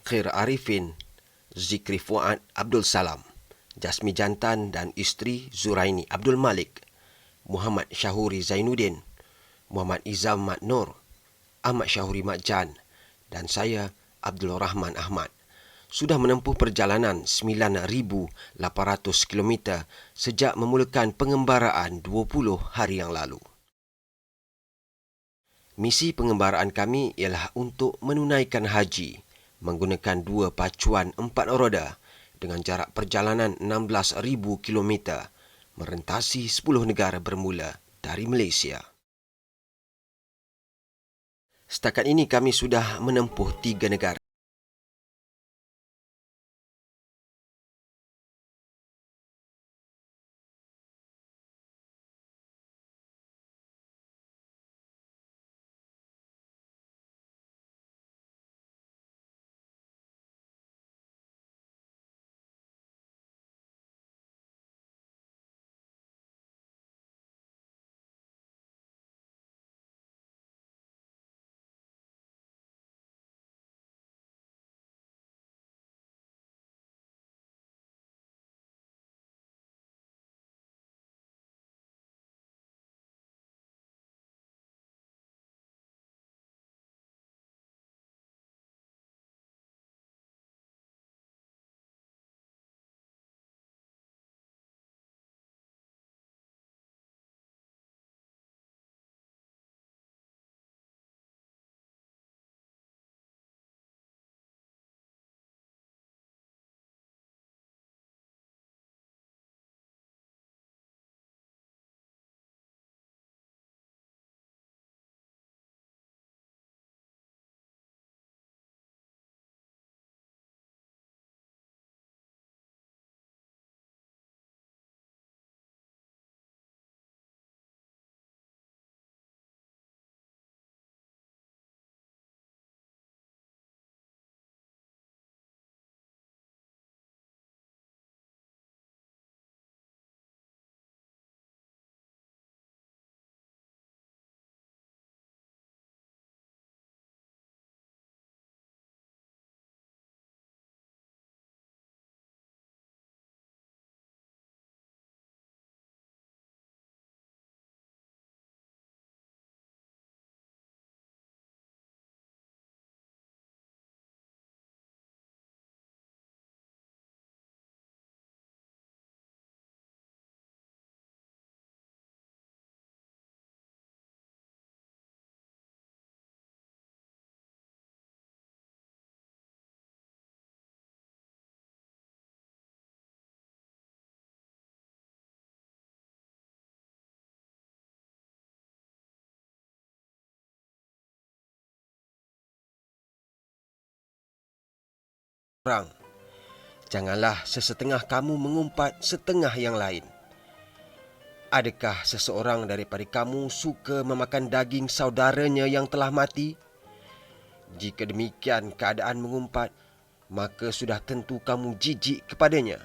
Khair Arifin, Zikri Fuad Abdul Salam, Jasmi Jantan dan isteri Zuraini Abdul Malik, Muhammad Syahuri Zainuddin, Muhammad Izam Mat Nur, Ahmad Syahuri Mat Jan dan saya Abdul Rahman Ahmad sudah menempuh perjalanan 9,800 km sejak memulakan pengembaraan 20 hari yang lalu. Misi pengembaraan kami ialah untuk menunaikan haji menggunakan dua pacuan 4 roda dengan jarak perjalanan 16,000 km merentasi 10 negara bermula dari Malaysia. Setakat ini kami sudah menempuh 3 negara. Janganlah sesetengah kamu mengumpat setengah yang lain. Adakah seseorang daripada kamu suka memakan daging saudaranya yang telah mati? Jika demikian keadaan mengumpat, maka sudah tentu kamu jijik kepadanya.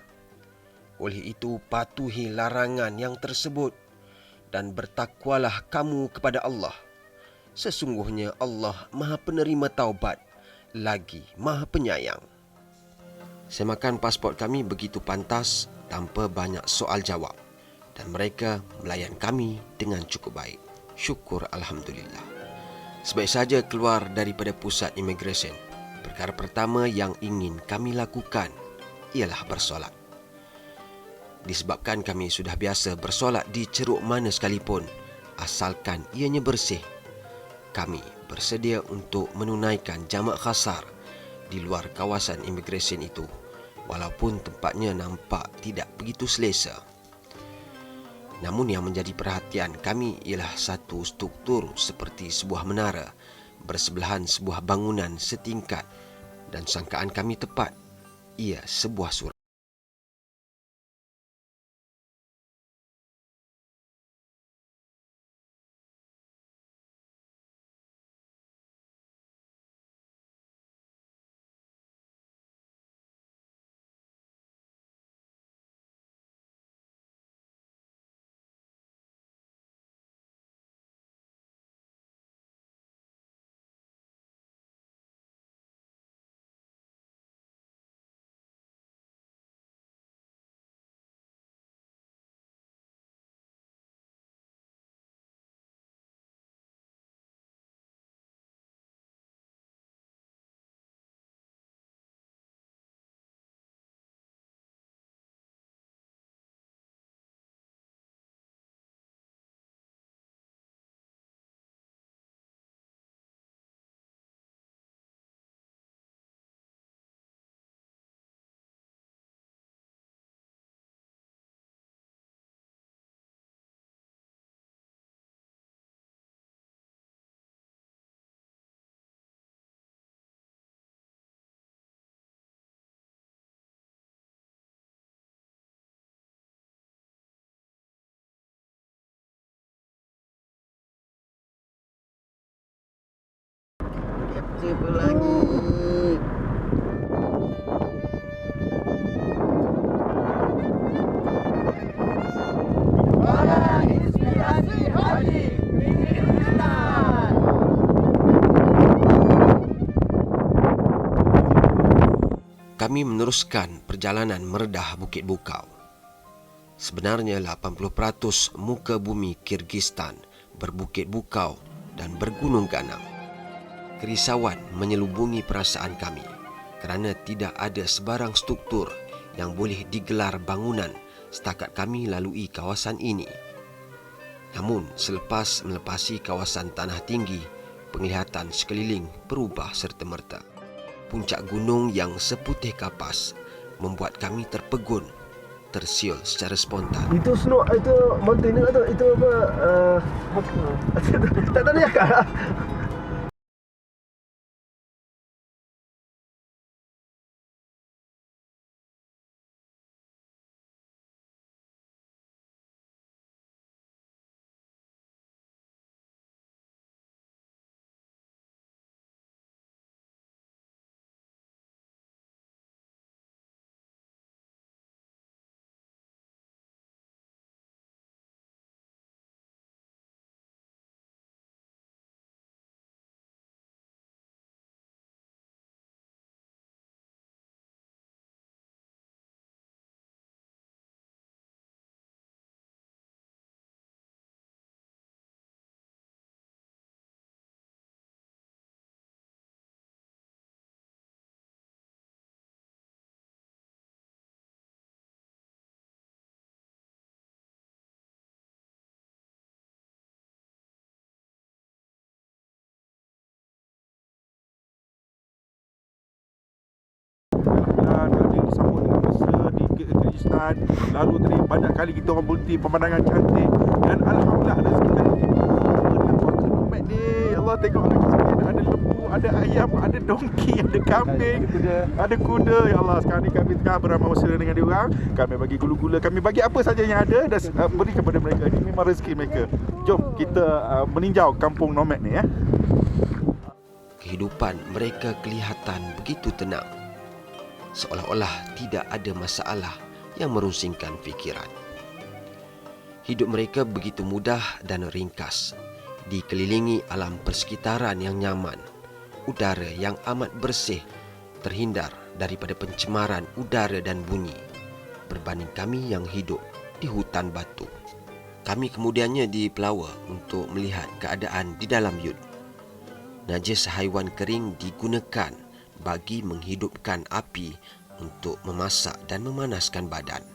Oleh itu, patuhi larangan yang tersebut dan bertakwalah kamu kepada Allah. Sesungguhnya Allah Maha Penerima Taubat, lagi Maha Penyayang. Semakan pasport kami begitu pantas tanpa banyak soal jawab dan mereka melayan kami dengan cukup baik. Syukur Alhamdulillah. Sebaik saja keluar daripada pusat imigresen, perkara pertama yang ingin kami lakukan ialah bersolat. Disebabkan kami sudah biasa bersolat di ceruk mana sekalipun, asalkan ianya bersih, kami bersedia untuk menunaikan jamak khasar di luar kawasan imigresen itu, walaupun tempatnya nampak tidak begitu selesa. Namun yang menjadi perhatian kami ialah satu struktur seperti sebuah menara bersebelahan sebuah bangunan setingkat dan sangkaan kami tepat, ia sebuah surau. Siapa lagi? Para inspirasi haji Kyrgyzstan. Kami meneruskan perjalanan meredah Bukit Bukau. Sebenarnya 80% muka bumi Kyrgyzstan berbukit bukau dan bergunung ganang. Kerisauan menyelubungi perasaan kami kerana tidak ada sebarang struktur yang boleh digelar bangunan setakat kami lalui kawasan ini. Namun, selepas melepasi kawasan tanah tinggi, penglihatan sekeliling berubah serta-merta. Puncak gunung yang seputih kapas membuat kami terpegun, tersiul secara spontan. Itu snow, itu mountain itu apa? Tak tahu ya kak. Kami disambut dengan mesra di Kyrgyzstan. Lalu tadi banyak kali kita orang berhenti, pemandangan cantik. Dan Alhamdulillah rezeki kali ini dengan waktu nomad ni. Ya Allah, tengok lagi sekali. Ada lembu, ada ayam, ada dongki, ada kambing, ada kuda. Ya Allah, sekarang ni kami tengah beramai-mesra dengan diorang. Kami bagi gula-gula, kami bagi apa saja yang ada dan beri kepada mereka. Ini memang rezeki mereka. Jom kita meninjau kampung nomad ni ya. Kehidupan mereka kelihatan begitu tenang, seolah-olah tidak ada masalah yang merusingkan fikiran. Hidup mereka begitu mudah dan ringkas, dikelilingi alam persekitaran yang nyaman, udara yang amat bersih, terhindar daripada pencemaran udara dan bunyi, berbanding kami yang hidup di hutan batu. Kami kemudiannya dipelawa untuk melihat keadaan di dalam yut. Najis haiwan kering digunakan bagi menghidupkan api untuk memasak dan memanaskan badan.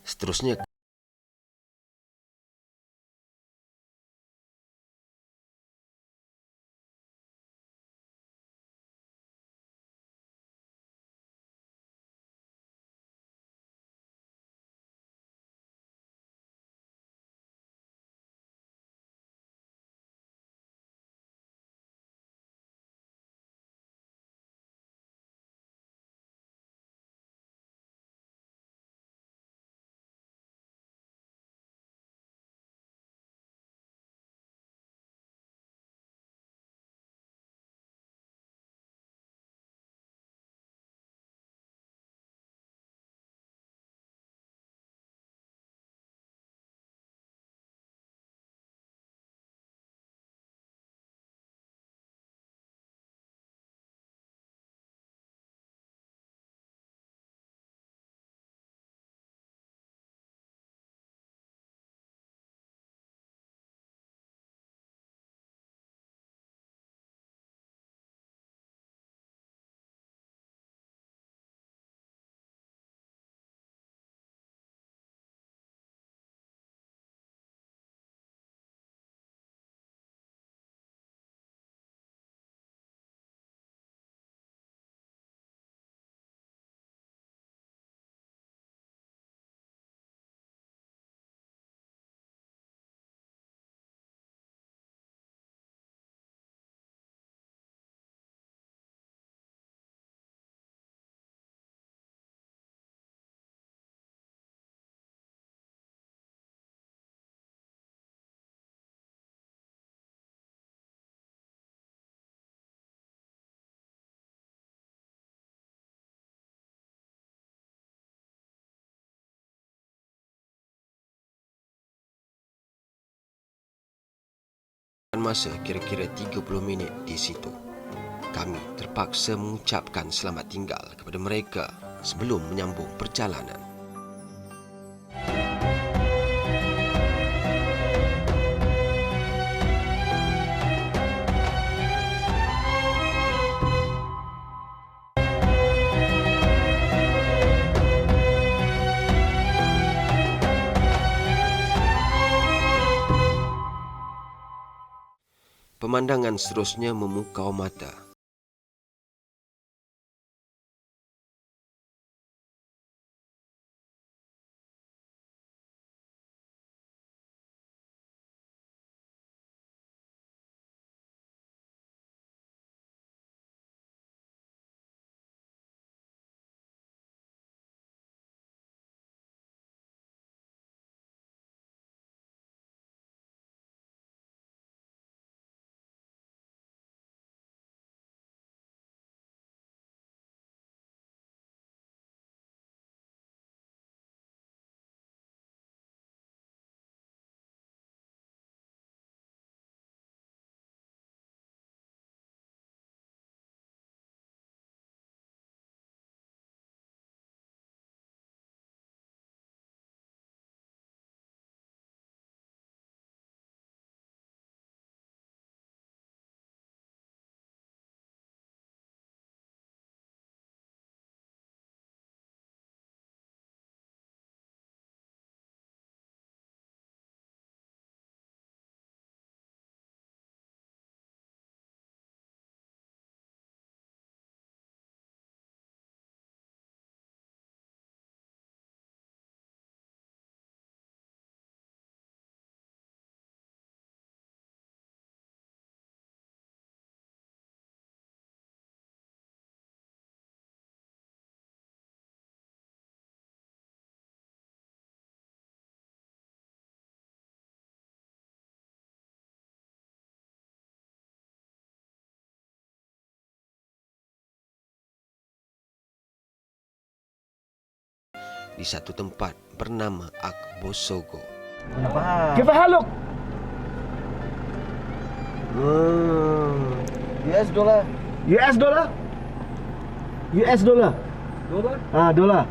Seterusnya Masa kira-kira 30 minit di situ, kami terpaksa mengucapkan selamat tinggal kepada mereka sebelum menyambung perjalanan. Pemandangan seterusnya memukau mata. Di satu tempat bernama Akbosogo. كيف حالك؟ US dollar. US dollar? US dollar? Dollar? Dollar.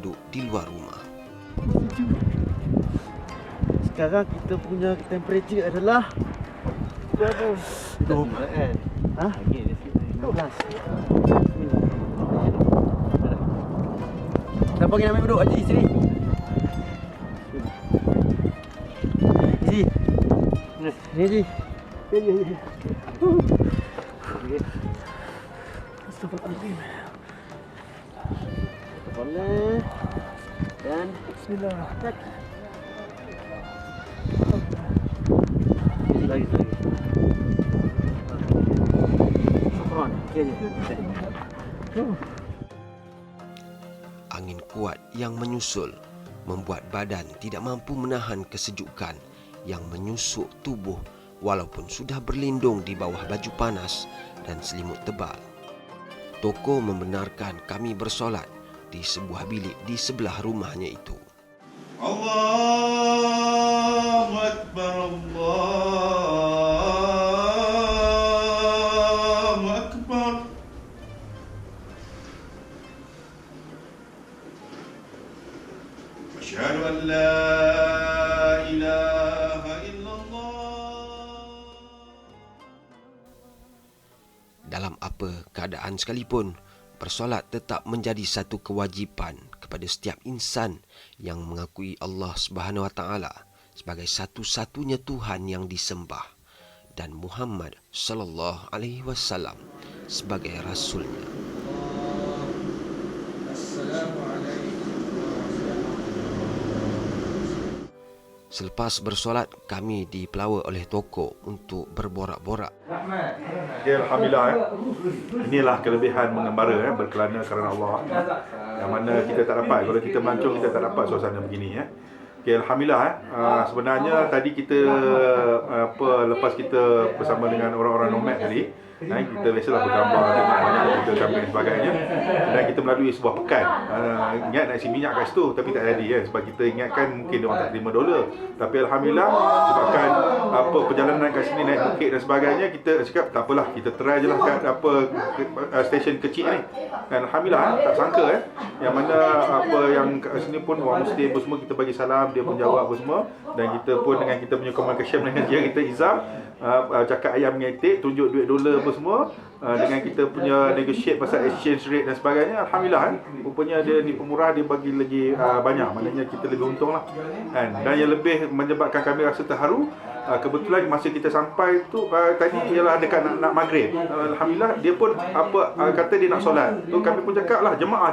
Duduk di luar rumah. Sekarang kita punya temperature adalah berapa? 12 kan? Ha? 12. Siapa yang ambil duduk Haji sini? Sini. Sini Haji. Ya. Astagfirullahaladzim. Boleh. Dan bismillah. Lagi. Syukran. Angin kuat yang menyusul membuat badan tidak mampu menahan kesejukan yang menyusuk tubuh walaupun sudah berlindung di bawah baju panas dan selimut tebal. Toko membenarkan kami bersolat di sebuah bilik di sebelah rumahnya itu. Allahu Akbar, Allah dalam apa keadaan sekalipun, bersolat tetap menjadi satu kewajipan kepada setiap insan yang mengakui Allah Subhanahu Wa Taala sebagai satu-satunya Tuhan yang disembah dan Muhammad sallallahu alaihi wasallam sebagai rasulnya. Selepas bersolat, kami dipelawa oleh toko untuk berborak-borak. Ya, Alhamdulillah. Inilah kelebihan mengembara berkelana kerana Allah. Yang mana kita tak dapat. Kalau kita melancong, kita tak dapat suasana begini. Okay, Alhamdulillah. Sebenarnya tadi kita lepas kita bersama dengan orang-orang nomad tadi, kita biasalah bergambar, tengok banyak kita kambing dan sebagainya, dan kita melalui sebuah pekan. Ingat nak isi minyak kat situ tapi tak jadi sebab kita ingatkan mungkin dia orang tak terima $. Tapi Alhamdulillah sebabkan perjalanan kat sini naik bukit dan sebagainya, kita cakap tak apalah, kita try je lah kat stesen kecil ni. Dan Alhamdulillah tak sangka yang mana yang kat sini pun orang Muslim pun semua kita bagi salam, dia pun jawab apa semua, dan kita pun dengan kita punya communication dengan dia, kita izam cakap ayam dengan itik, tunjuk duit $, apa semua, dengan kita punya negotiate pasal exchange rate dan sebagainya. Alhamdulillah rupanya dia di pemurah, dia bagi lagi banyak, maknanya kita lebih untung lah kan. Dan yang lebih menyebabkan kami rasa terharu, kebetulan masa kita sampai tu tadi ialah dekat nak maghrib. Alhamdulillah dia pun kata dia nak solat tu, kami pun cakap lah jemaah,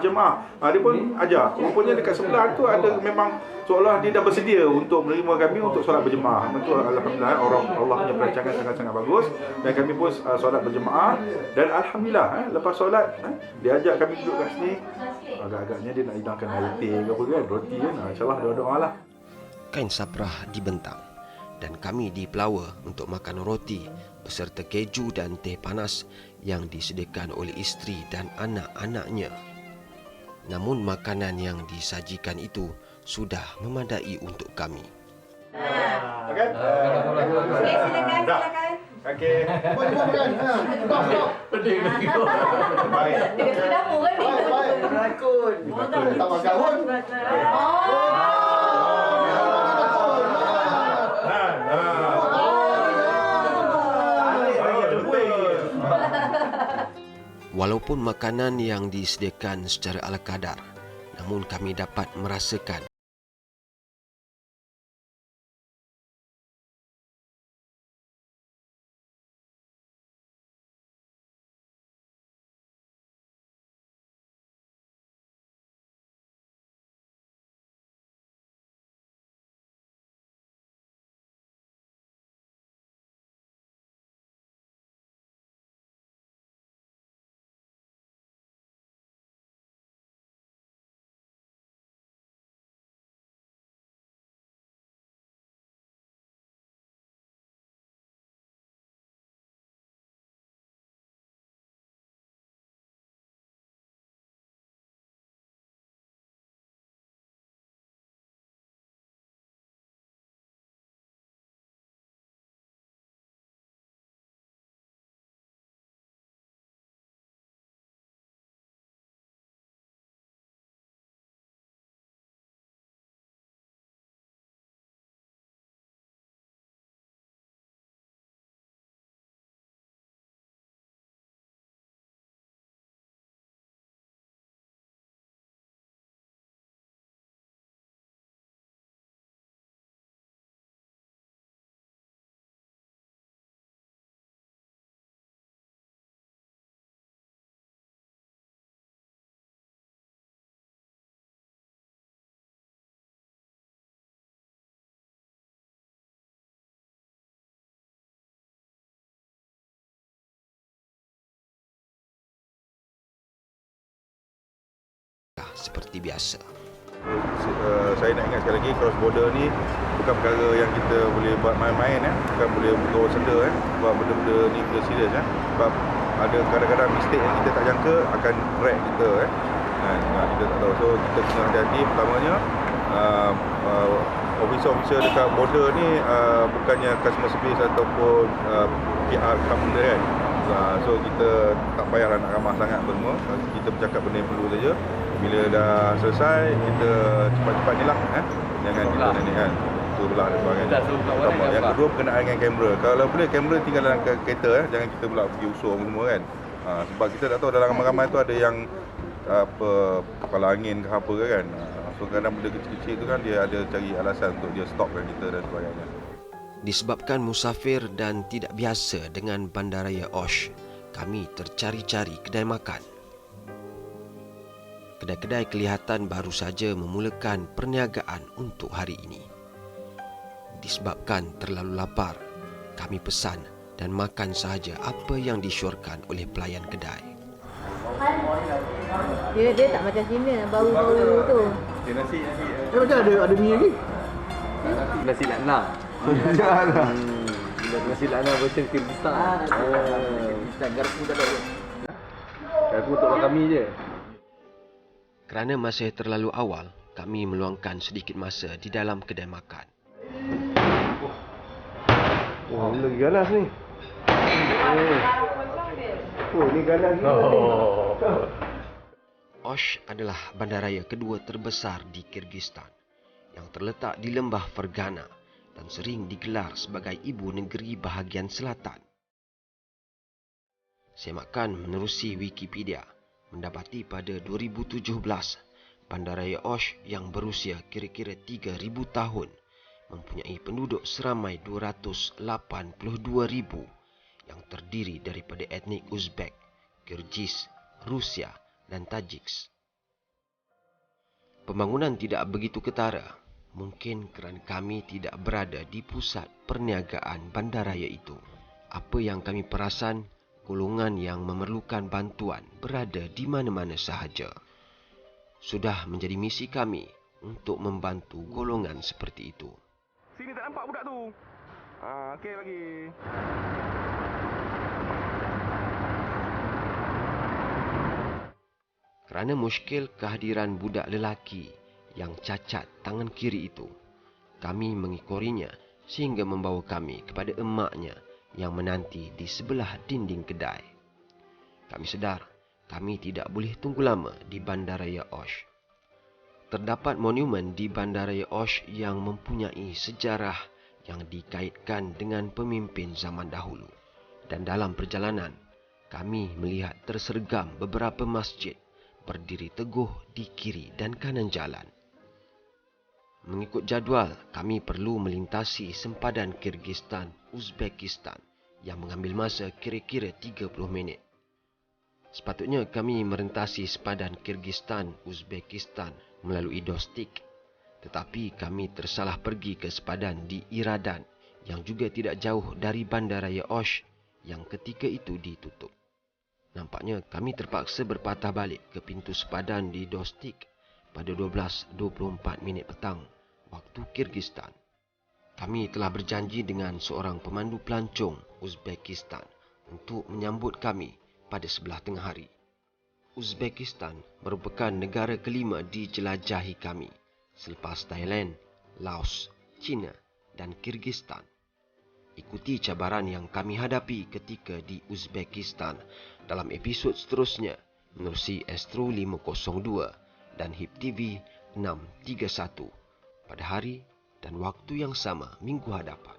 dia pun ajar. Rupanya dekat sebelah tu ada, memang seolah dia dah bersedia untuk menerima kami untuk solat berjemaah. Itu Alhamdulillah Allah punya perancangan sangat-sangat bagus, dan kami pun solat berjemaah. Dan Alhamdulillah lepas solat dia ajak kami duduk kat sini. Agak-agaknya dia nak hidangkan air teh ke apa kan, roti kan. InsyaAllah doa-doa lah. Kain sabrah dibentang dan kami dipelawa untuk makan roti beserta keju dan teh panas yang disediakan oleh isteri dan anak-anaknya. Namun makanan yang disajikan itu sudah memadai untuk kami. Okay? Okey, silakan. Okey. Baik. Dekat dapur kan ni. Rakun. Tak makan pun. Walaupun makanan yang disediakan secara ala kadar, namun kami dapat merasakan seperti biasa. Saya nak ingat sekali lagi, cross border ni bukan perkara yang kita boleh buat main-main bukan boleh buka senda sebab benda-benda ni benda serius sebab ada kadang-kadang mistake yang kita tak jangka akan drag kita kita tak tahu. So kita kena hati-hati. Pertamanya officer-officer dekat border ni bukannya customer service ataupun PR benda kan. So kita tak payahlah nak ramah sangat semua. Kita bercakap benda yang perlu saja. Bila dah selesai, kita cepat-cepat ni lah jangan kita ni kan belah dan sebagainya. Yang kedua, berkenaan dengan kamera. Kalau boleh kamera tinggal dalam kereta jangan kita pula pergi usur semua kan. Sebab kita tak tahu dalam ramai-ramai tu ada yang apa kepala angin ke apa kan. So kadang benda kecil-kecil tu kan dia ada cari alasan untuk dia stopkan kita dan sebagainya. Disebabkan musafir dan tidak biasa dengan bandaraya Osh, kami tercari-cari kedai makan. Kedai-kedai kelihatan baru saja memulakan perniagaan untuk hari ini. Disebabkan terlalu lapar, kami pesan dan makan sahaja apa yang disyorkan oleh pelayan kedai. Dia tak macam sini, bau-bau tu. Macam ada mie lagi? Nasi lakna. Nasi lakna version Kyrgyzstan. Kyrgyzstan garpu tak ada. Garpu untuk makan mie je. Kerana masih terlalu awal, kami meluangkan sedikit masa di dalam kedai makan. Oh, lagi ganas ni. Oh, ni ganas ni. Osh adalah bandaraya kedua terbesar di Kyrgyzstan yang terletak di lembah Fergana dan sering digelar sebagai ibu negeri bahagian selatan. Semakan menerusi Wikipedia, mendapati pada 2017, bandaraya Osh yang berusia kira-kira 3,000 tahun mempunyai penduduk seramai 282,000 yang terdiri daripada etnik Uzbek, Kyrgyz, Rusia dan Tajiks. Pembangunan tidak begitu ketara, mungkin kerana kami tidak berada di pusat perniagaan bandaraya itu. Apa yang kami perasan, golongan yang memerlukan bantuan berada di mana-mana sahaja. Sudah menjadi misi kami untuk membantu golongan seperti itu. Sini tak nampak budak tu. Okey lagi. Kerana muskil kehadiran budak lelaki yang cacat tangan kiri itu, kami mengikorinya sehingga membawa kami kepada emaknya yang menanti di sebelah dinding kedai. Kami sedar kami tidak boleh tunggu lama di bandaraya Osh. Terdapat monumen di bandaraya Osh yang mempunyai sejarah yang dikaitkan dengan pemimpin zaman dahulu. Dan dalam perjalanan, kami melihat tersergam beberapa masjid berdiri teguh di kiri dan kanan jalan. Mengikut jadual, kami perlu melintasi sempadan Kyrgyzstan, Uzbekistan yang mengambil masa kira-kira 30 minit. Sepatutnya kami merentasi sempadan Kyrgyzstan, Uzbekistan melalui Dostik, tetapi kami tersalah pergi ke sempadan di Iradan yang juga tidak jauh dari bandaraya Osh yang ketika itu ditutup. Nampaknya kami terpaksa berpatah balik ke pintu sempadan di Dostik pada 12.24 minit petang waktu Kyrgyzstan. Kami telah berjanji dengan seorang pemandu pelancong Uzbekistan untuk menyambut kami pada sebelah tengah hari. Uzbekistan merupakan negara kelima dijelajahi kami selepas Thailand, Laos, China dan Kyrgyzstan. Ikuti cabaran yang kami hadapi ketika di Uzbekistan dalam episod seterusnya menerusi Astro 502 dan HIP TV 631 pada hari dan waktu yang sama minggu hadapan.